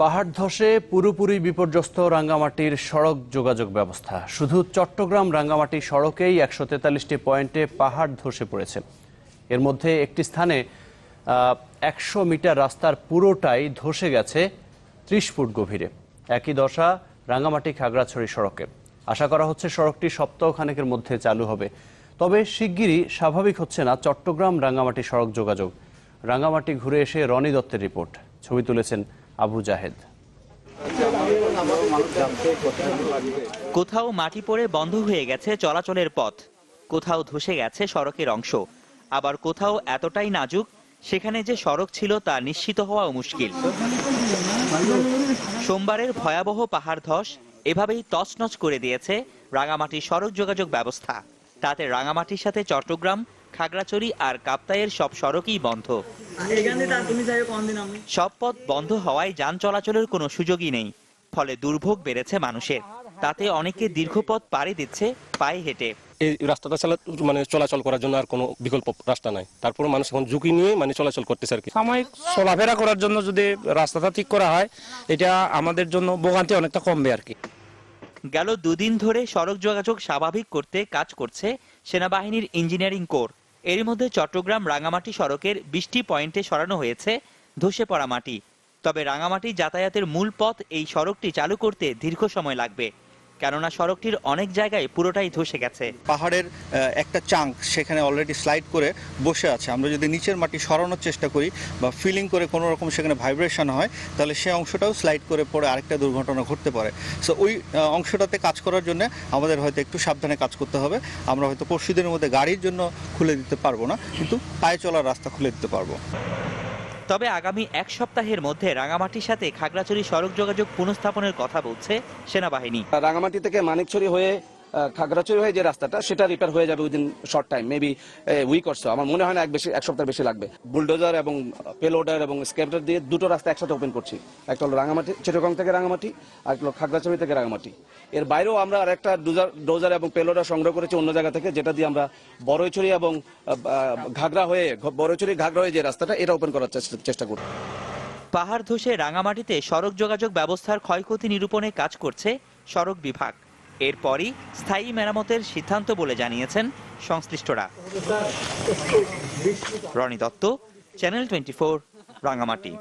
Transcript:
পাহাড় ধসে পুরোপুরি বিপর্যস্ত রাঙ্গামাটির সড়ক যোগাযোগ ব্যবস্থা। শুধু চট্টগ্রাম রাঙ্গামাটি সড়কেই ১৪৩টি পয়েন্টে পাহাড় ধসে পড়েছে। এর মধ্যে একটি স্থানে ১০০ মিটার রাস্তার পুরোটাই ধসে গেছে ৩০ ফুট গভীরে। একই দশা রাঙ্গামাটি খাগড়াছড়ি সড়কে। আশা করা হচ্ছে সড়কটি সপ্তাহখানেকের মধ্যে চালু হবে। তবে শিগগিরই স্বাভাবিক হচ্ছে না চট্টগ্রাম রাঙ্গামাটি সড়ক যোগাযোগ। রাঙ্গামাটি ঘুরে এসে রনি দত্তের রিপোর্ট। ছবি তুলেছেন আবু জাহেদ। কোথাও মাটি পড়ে বন্ধ হয়ে গেছে চলাচলের পথ, কোথাও ধসে গেছে সড়কের অংশ, আবার কোথাও এতটাই নাজুক সেখানে যে সড়ক ছিল তা নিশ্চিত হওয়াও মুশকিল। সোমবারের ভয়াবহ পাহাড় ধস এভাবেই তছনছ করে দিয়েছে রাঙ্গামাটি সড়ক যোগাযোগ ব্যবস্থা। তাতে রাঙ্গামাটির সাথে চট্টগ্রাম, খাগড়াছড়ি আর কাপ্তাইয়ের সব সড়কই বন্ধ। সব পথ বন্ধ হওয়ায় যান চলাচলের কোনো সুযোগই নেই। ফলে দুর্ভোগ বেড়েছে মানুষের। তাতে অনেকে দীর্ঘ পথ পাড়ি দিচ্ছে পায়ে হেঁটে। এই রাস্তাটা চলাচল করার জন্য আর কোনো বিকল্প রাস্তা নাই। তারপরে মানুষ এখন ঝুঁকি নিয়ে চলাচল করতেছে আর কি। সাময়িক চলাফেরা করার জন্য যদি রাস্তাটা ঠিক করা হয়, এটা আমাদের জন্য ভোগান্তি অনেকটা কমবে আর কি। গেল দুদিন ধরে সড়ক যোগাযোগ স্বাভাবিক করতে কাজ করছে সেনাবাহিনীর ইঞ্জিনিয়ারিং কোর। এর মধ্যে চট্টগ্রাম রাঙ্গামাটি সড়কের ২০টি পয়েন্টে সরানো হয়েছে ধসে পড়া মাটি। তবে রাঙ্গামাটি যাতায়াতের মূল পথ এই সড়কটি চালু করতে দীর্ঘ সময় লাগবে, কেননা সড়কটির অনেক জায়গায় পুরোটাই ধসে গেছে। পাহাড়ের একটা চাঙ্ক সেখানে অলরেডি স্লাইড করে বসে আছে। আমরা যদি নিচের মাটি সরানোর চেষ্টা করি বা ফিলিং করে কোনো রকম সেখানে ভাইব্রেশন হয়, তাহলে সেই অংশটাও স্লাইড করে পড়ে আরেকটা দুর্ঘটনা ঘটতে পারে। সো ওই অংশটাতে কাজ করার জন্য আমাদের হয়তো একটু সাবধানে কাজ করতে হবে। আমরা হয়তো পরশুদিনের মধ্যে গাড়ির জন্য খুলে দিতে পারবো না, কিন্তু পায়ে চলার রাস্তা খুলে দিতে পারবো। তবে আগামী এক সপ্তাহের মধ্যে রাঙ্গামাটির সাথে খাগড়াছড়ি সড়ক যোগাযোগ পুনঃস্থাপনের কথা বলছে সেনাবাহিনী। রাঙ্গামাটি থেকে মানিকছড়ি হয়ে খাগড়াছড়ি হয়ে যে রাস্তাটা, সেটা রিপেয়ার হয়ে যাবে within short time, maybe week or so. আমার মনে হয় না এক সপ্তাহ বেশি লাগবে। বুলডোজার এবং পেলোডার এবং স্কেপটার দিয়ে দুটো রাস্তা একসাথে ওপেন করছি। একটা হলো রাঙ্গামাটি, চিটাগং থেকে রাঙ্গামাটি, আর একটা হলো খাগড়াছড়ি থেকে রাঙ্গামাটি। এর বাইরেও আমরা আরেকটা ডোজার এবং পেলোডার সংগ্রহ করেছি অন্য জায়গা থেকে, যেটা দিয়ে আমরা বড়ইছড়ি এবং ঘাগড়া হয়ে যে রাস্তাটা, এটা ওপেন করার চেষ্টা করব। পাহাড় ধসে রাঙ্গামাটিতে সড়ক যোগাযোগ ব্যবস্থার ক্ষয়ক্ষতি নিরূপণে কাজ করছে সড়ক বিভাগ। এরপরই স্থায়ী মেরামতের সিদ্ধান্ত বলে জানিয়েছেন সংশ্লিষ্টরা। রনি দত্ত, চ্যানেল 24, রাঙ্গামাটি।